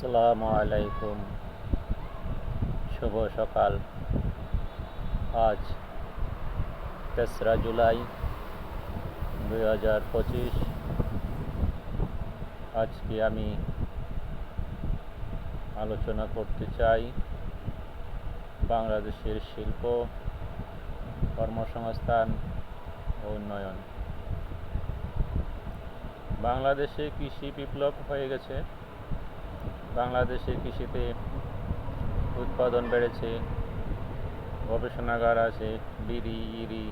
আসসালামু আলাইকুম। শুভ সকাল। আজ 3রা জুলাই 2025। আজকে আমি আলোচনা করতে চাই বাংলাদেশের শিল্প, কর্মসংস্থান ও উন্নয়ন। বাংলাদেশে কৃষি বিপ্লব হয়ে গেছে। বাংলাদেশের কৃষিতে উৎপাদন বেড়েছে, গবেষণাগার আছে, বিড়ি, ইরি,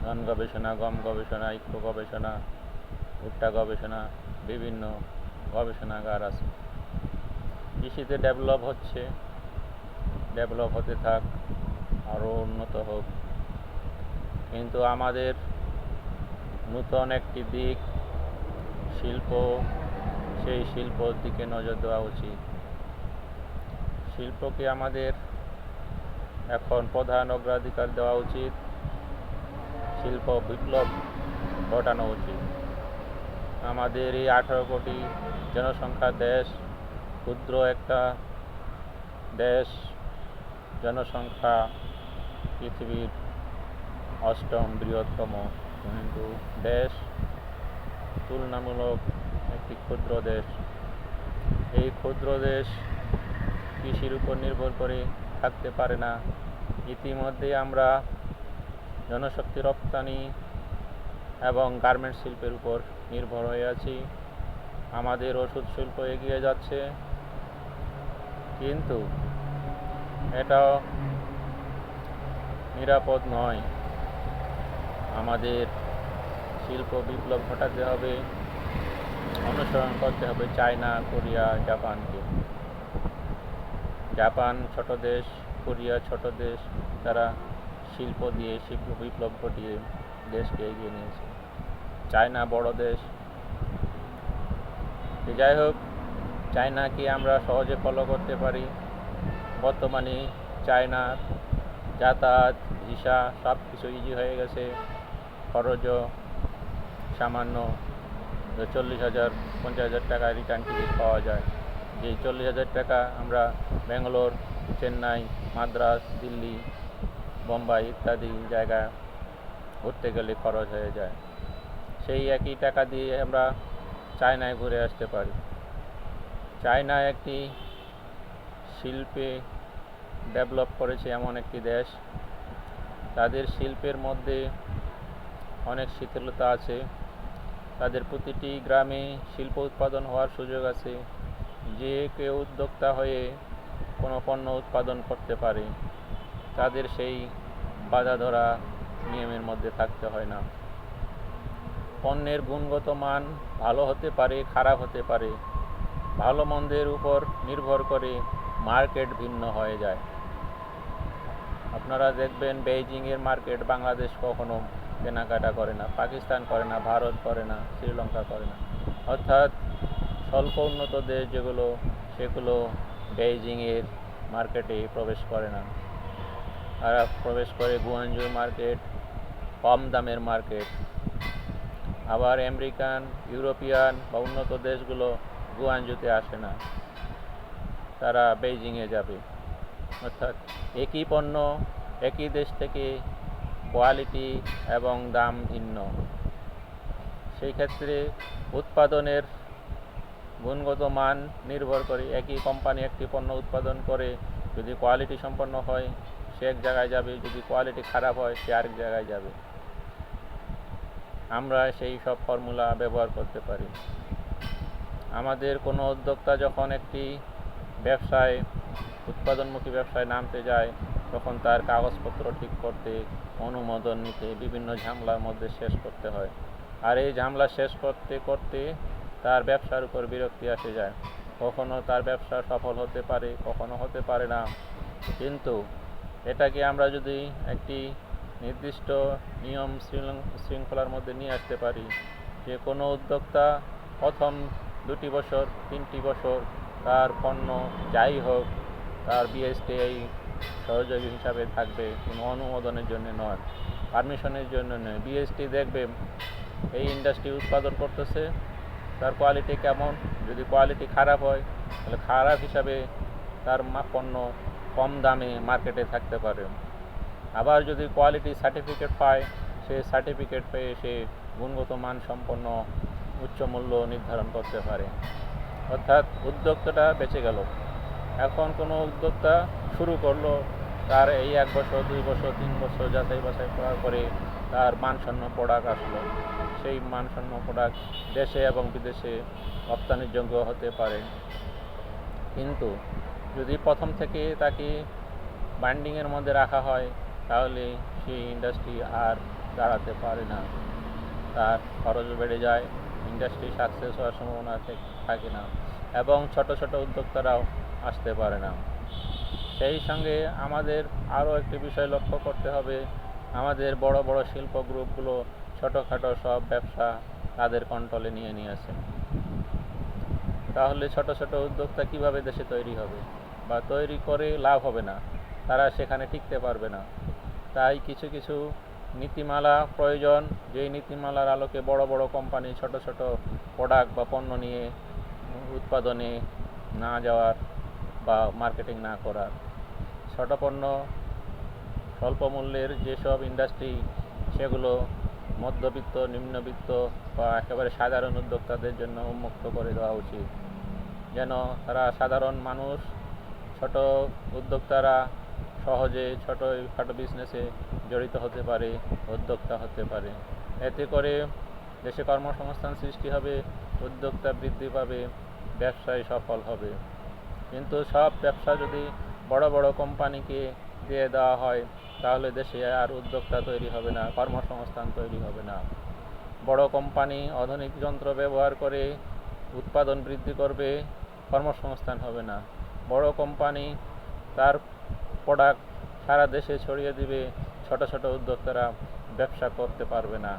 ধান গবেষণা, গম গবেষণা, ইকো গবেষণা, ভুট্টা গবেষণা, বিভিন্ন গবেষণাগার আছে। কৃষিতে ডেভেলপ হচ্ছে, ডেভেলপ হতে থাক, আরও উন্নত হোক। কিন্তু আমাদের নূতন একটি দিক শিল্প, সেই শিল্পর দিকে নজর দেওয়া উচিত। শিল্পকে আমাদের এখন প্রধান অগ্রাধিকার দেওয়া উচিত। শিল্প বিপ্লব ঘটানো উচিত। আমাদের এই 18 কোটি জনসংখ্যার দেশ, ক্ষুদ্র একটা দেশ, জনসংখ্যা পৃথিবীর 8ম বৃহত্তম হিন্দু দেশ, তুলনামূলক একটি ক্ষুদ্র দেশ। এই ক্ষুদ্র দেশ কৃষির উপর নির্ভর করে থাকতে পারে না। ইতিমধ্যে আমরা জনশক্তি রপ্তানি এবং গার্মেন্টস শিল্পের উপর নির্ভর হয়ে আছি। আমাদের ওষুধ শিল্প এগিয়ে যাচ্ছে, কিন্তু এটাও নিরাপদ নয়। আমাদের শিল্প বিপ্লব ঘটাতে হবে, অনুসরণ করতে হবে চায়না, কোরিয়া, জাপানকে। জাপান ছোট দেশ, কোরিয়া ছোট দেশ, তারা শিল্প দিয়ে শিল্প বিপ্লব ঘটিয়ে দেশকে এগিয়ে নিয়েছে। চায়না বড় দেশ। যাই হোক, চায়নাকে আমরা সহজে ফলো করতে পারি। বর্তমানে চায়নার যাতায়াত, ভিসা সব কিছু ইজি হয়ে গেছে। খরচও সামান্য 40,000 50,000 টাকা রিটার্ন টিকিট পাওয়া যায়। যে 40,000 টাকা আমরা ব্যাঙ্গালোর, চেন্নাই, মাদ্রাস, দিল্লি, বোম্বাই ইত্যাদি জায়গায় ঘুরতে গেলে খরচ হয়ে যায়। সেই একই টাকা দিয়ে আমরা চায়নায় ঘুরে আসতে পারি। চায়না একটি শিল্পে ডেভেলপ করেছে এমন একটি দেশ। তাদের শিল্পের মধ্যে অনেক শিথিলতা আছে। তাদের প্রতিটি গ্রামে শিল্প উৎপাদন হওয়ার সুযোগ আছে। যে কেউ উদ্যোক্তা হয়ে কোনো পণ্য উৎপাদন করতে পারে। তাদের সেই বাধা ধরা নিয়মের মধ্যে থাকতে হয় না। পণ্যের গুণগত মান ভালো হতে পারে, খারাপ হতে পারে। ভালো মন্দের উপর নির্ভর করে মার্কেট ভিন্ন হয়ে যায়। আপনারা দেখবেন বেইজিংয়ের মার্কেট বাংলাদেশ কখনো কেনাকাটা করে না, পাকিস্তান করে না, ভারত করে না, শ্রীলঙ্কা করে না। অর্থাৎ স্বল্প উন্নত দেশ যেগুলো, সেগুলো বেইজিংয়ের মার্কেটে প্রবেশ করে না। তারা প্রবেশ করে গুয়াঞ্জুর মার্কেট, কম দামের মার্কেট। আবার আমেরিকান, ইউরোপিয়ান বা উন্নত দেশগুলো গুয়াঞ্জুতে আসে না, তারা বেইজিংয়ে যাবে। অর্থাৎ একই পণ্য একই দেশ থেকে কোয়ালিটি এবং দাম ভিন্ন। সেই ক্ষেত্রে উৎপাদনের গুণগত মান নির্ভর করে। একই কোম্পানি একটি পণ্য উৎপাদন করে, যদি কোয়ালিটি সম্পন্ন হয় সে এক জায়গায় যাবে, যদি কোয়ালিটি খারাপ হয় সে আরেক জায়গায় যাবে। আমরা সেই সব ফর্মুলা ব্যবহার করতে পারি। আমাদের কোনো উদ্যোক্তা যখন একটি ব্যবসায়, উৎপাদনমুখী ব্যবসায় নামতে যায়, তখন তার কাগজপত্র ঠিক করতে, অনুমোদন নিতে বিভিন্ন ঝামেলার মধ্যে শেষ করতে হয়। আর এই ঝামেলা শেষ করতে করতে তার ব্যবসার উপর বিরক্তি এসে যায়। কখনো তার ব্যবসা সফল হতে পারে, কখনো হতে পারে না। কিন্তু এটাকে আমরা যদি একটি নির্দিষ্ট নিয়ম শৃঙ্খলার মধ্যে নিয়ে আসতে পারি, যে কোনো উদ্যোক্তা প্রথম 2টি বছর 3টি বছর তার পণ্য যাই হোক, তার বিএসটিআই সহযোগী হিসাবে থাকবে, কোনো অনুমোদনের জন্য নয়, পারমিশনের জন্য নয়। বিএসটি দেখবে এই ইন্ডাস্ট্রি উৎপাদন করতেছে, তার কোয়ালিটি কেমন। যদি কোয়ালিটি খারাপ হয় তাহলে খারাপ হিসাবে তার পণ্য কম দামে মার্কেটে থাকতে পারে। আবার যদি কোয়ালিটি সার্টিফিকেট পায়, সে সার্টিফিকেট পেয়ে সে গুণগত মানসম্পন্ন উচ্চ মূল্য নির্ধারণ করতে পারে। অর্থাৎ উদ্যোক্তাটা বেঁচে গেল। এখন কোনো উদ্যোক্তা শুরু করলো, তার এই 1 বছর 2 বছর 3 বছর যাচাই বাছাই করার পরে তার মানসম্পন্ন প্রোডাক্ট আসলো। সেই মানসম্পন্ন প্রোডাক্ট দেশে এবং বিদেশে রপ্তানিযোগ্য হতে পারে। কিন্তু যদি প্রথম থেকে তাকে বান্ডিংয়ের মধ্যে রাখা হয়, তাহলে সেই ইন্ডাস্ট্রি আর দাঁড়াতে পারে না, তার খরচ বেড়ে যায়, ইন্ডাস্ট্রি সাকসেস হওয়ার সম্ভাবনা থাকে না, এবং ছোট ছোট উদ্যোক্তারাও আসতে পারে না। সেই সঙ্গে আমাদের আরও একটি বিষয় লক্ষ্য করতে হবে, আমাদের বড় বড় শিল্প গ্রুপগুলো ছোটোখাটো সব ব্যবসা তাদের কন্ট্রোলে নিয়ে আসে। তাহলে ছোট ছোট উদ্যোক্তা কিভাবে দেশে তৈরি হবে, বা তৈরি করে লাভ হবে না, তারা সেখানে টিকতে পারবে না। তাই কিছু কিছু নীতিমালা প্রয়োজন, যেই নীতিমালার আলোকে বড় বড় কোম্পানি ছোট ছোট প্রোডাক্ট বা পণ্য নিয়ে উৎপাদনে না যাওয়ার বা মার্কেটিং না করার। ছোট পণ্য স্বল্প মূল্যের যেসব ইন্ডাস্ট্রি, সেগুলো মধ্যবিত্ত, নিম্নবিত্ত বা একেবারে সাধারণ উদ্যোক্তাদের জন্য উন্মুক্ত করে দেওয়া উচিত, যেন তারা সাধারণ মানুষ, ছোট উদ্যোক্তারা সহজে ছোটো বিজনেসে জড়িত হতে পারে, উদ্যোক্তা হতে পারে। এতে করে দেশে কর্মসংস্থান সৃষ্টি হবে, উদ্যোক্তা বৃদ্ধি পাবে, ব্যবসায় সফল হবে। কিন্তু সব ব্যবসা যদি বড় বড় কোম্পানিকে দিয়ে দেওয়া হয়, তাহলে দেশে আর উদ্যোক্তা তৈরি হবে না, কর্মসংস্থান তৈরি হবে না। বড় কোম্পানি আধুনিক যন্ত্র ব্যবহার করে উৎপাদন বৃদ্ধি করবে, কর্মসংস্থান হবে না। বড় কোম্পানি তার প্রোডাক্ট সারা দেশে ছড়িয়ে দিবে, ছোট ছোট উদ্যোক্তারা ব্যবসা করতে পারবে না।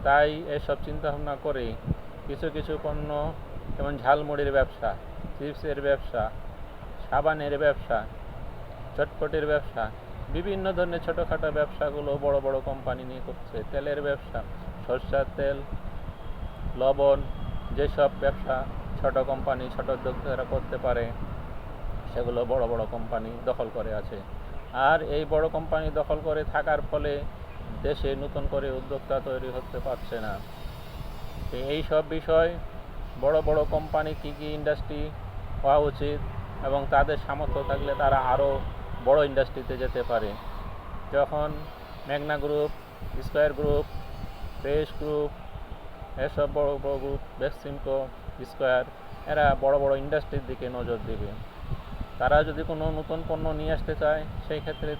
তাই এসব চিন্তাভাবনা করে কিছু কিছু পণ্য, যেমন ঝালমুড়ির ব্যবসা, চিপসের ব্যবসা, সাবানের ব্যবসা, চটপটির ব্যবসা, বিভিন্ন ধরনের ছোটোখাটো ব্যবসাগুলো বড় বড় কোম্পানি নিয়ে করছে। তেলের ব্যবসা, সরষের তেল, লবণ, যেসব ব্যবসা ছোট কোম্পানি, ছোট উদ্যোক্তারা করতে পারে, সেগুলো বড় বড় কোম্পানি দখল করে আছে। আর এই বড় কোম্পানি দখল করে থাকার ফলে দেশে নতুন করে উদ্যোক্তা তৈরি হতে পারছে না। এই সব বিষয়, বড় বড় কোম্পানি কী কী ইন্ডাস্ট্রি হওয়া উচিত, এবং তাদের সামর্থ্য থাকলে তারা আরও বড় ইন্ডাস্ট্রিতে যেতে পারে। যখন মেঘনা গ্রুপ, স্কয়ার গ্রুপ, বেশ গ্রুপ, এসব বড় বড় গ্রুপ, বেক্সিমকো, স্কয়ার, এরা বড় বড় ইন্ডাস্ট্রির দিকে নজর দেবে। তারা যদি কোনো নতুন পণ্য নিয়ে আসতে চায়, সেই ক্ষেত্রে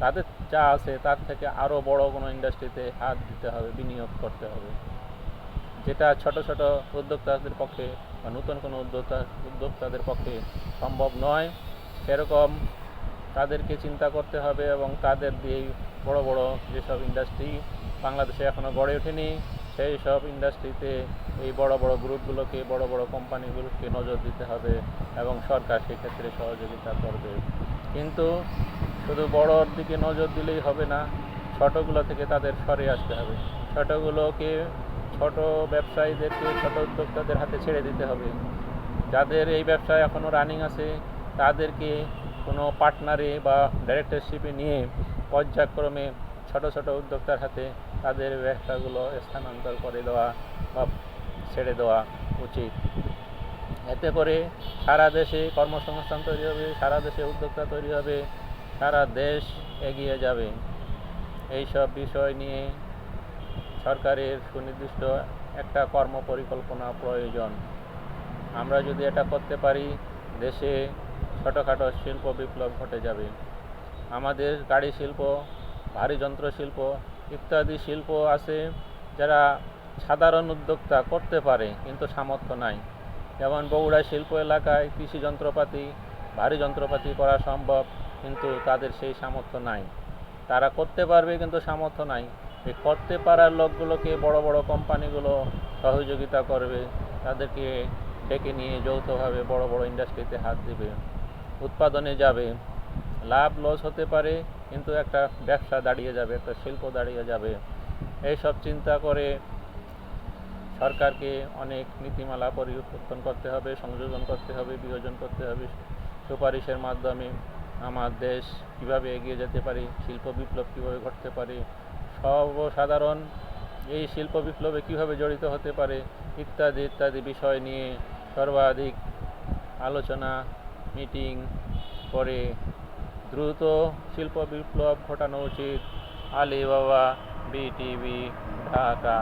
তাদের যা আছে তার থেকে আরও বড় কোনো ইন্ডাস্ট্রিতে হাত দিতে হবে, বিনিয়োগ করতে হবে, যেটা ছোট ছোট উদ্যোক্তাদের পক্ষে বা নতুন কোনো উদ্যোক্তাদের পক্ষে সম্ভব নয়। সেরকম তাদেরকে চিন্তা করতে হবে, এবং তাদের দিয়েই বড় বড় যেসব ইন্ডাস্ট্রি বাংলাদেশে এখনও গড়ে ওঠেনি, সেই সব ইন্ডাস্ট্রিতে এই বড় বড় গ্রুপগুলোকে, বড় বড় কোম্পানিগুলোকে নজর দিতে হবে, এবং সরকার সেক্ষেত্রে সহযোগিতা করবে। কিন্তু শুধু বড়র দিকে নজর দিলেই হবে না, ছোটোগুলো থেকে তাদের সরে আসতে হবে। ছোটোগুলোকে, ছোট ব্যবসায়ীদেরকে, ছোট উদ্যোক্তাদের হাতে ছেড়ে দিতে হবে। যাদের এই ব্যবসায় এখনও রানিং আছে, তাদেরকে কোনো পার্টনারে বা ডাইরেক্টরশিপে নিয়ে পর্যায়ক্রমে ছোট ছোট উদ্যোক্তার হাতে তাদের ব্যবসাগুলো স্থানান্তর করে দেওয়া বা ছেড়ে দেওয়া উচিত। এতে করে সারা দেশে কর্মসংস্থান তৈরি হবে, সারা দেশে উদ্যোক্তা তৈরি হবে, সারা দেশ এগিয়ে যাবে। এই সব বিষয় নিয়ে সরকারের সুনির্দিষ্ট একটা কর্মপরিকল্পনা প্রয়োজন। আমরা যদি এটা করতে পারি, দেশে ছোটোখাটো শিল্প বিপ্লব ঘটে যাবে। আমাদের গাড়ি শিল্প, ভারী যন্ত্র শিল্প ইত্যাদি শিল্প আছে, যারা সাধারণ উদ্যোক্তা করতে পারে কিন্তু সামর্থ্য নাই। যেমন বগুড়া শিল্প এলাকায় কৃষি যন্ত্রপাতি, ভারী যন্ত্রপাতি করা সম্ভব, কিন্তু তাদের সেই সামর্থ্য নাই। তারা করতে পারবে কিন্তু সামর্থ্য নাই। এই করতে পারার লোকগুলোকে বড় বড় কোম্পানিগুলো সহযোগিতা করবে, তাদেরকে ডেকে নিয়ে যৌথভাবে বড় বড় ইন্ডাস্ট্রিতে হাত দেবে, উৎপাদনে যাবে। লাভ লস হতে পারে, কিন্তু একটা ব্যবসা দাঁড়িয়ে যাবে, একটা শিল্প দাঁড়িয়ে যাবে। এই সব চিন্তা করে সরকারকে অনেক নীতিমালা পরিবর্তন করতে হবে, সংযোজন করতে হবে, বিয়োজন করতে হবে। সুপারিশের মাধ্যমে আমার দেশ কীভাবে এগিয়ে যেতে পারে, শিল্প বিপ্লব কীভাবে ঘটতে পারে, সর্বসাধারণ এই শিল্প বিপ্লবে কীভাবে জড়িত হতে পারে ইত্যাদি ইত্যাদি বিষয় নিয়ে সর্বাধিক আলোচনা মিটিং করে দ্রুত শিল্প বিপ্লব ঘটানো উচিত। আলী বাবা, বিটিভি, ঢাকা।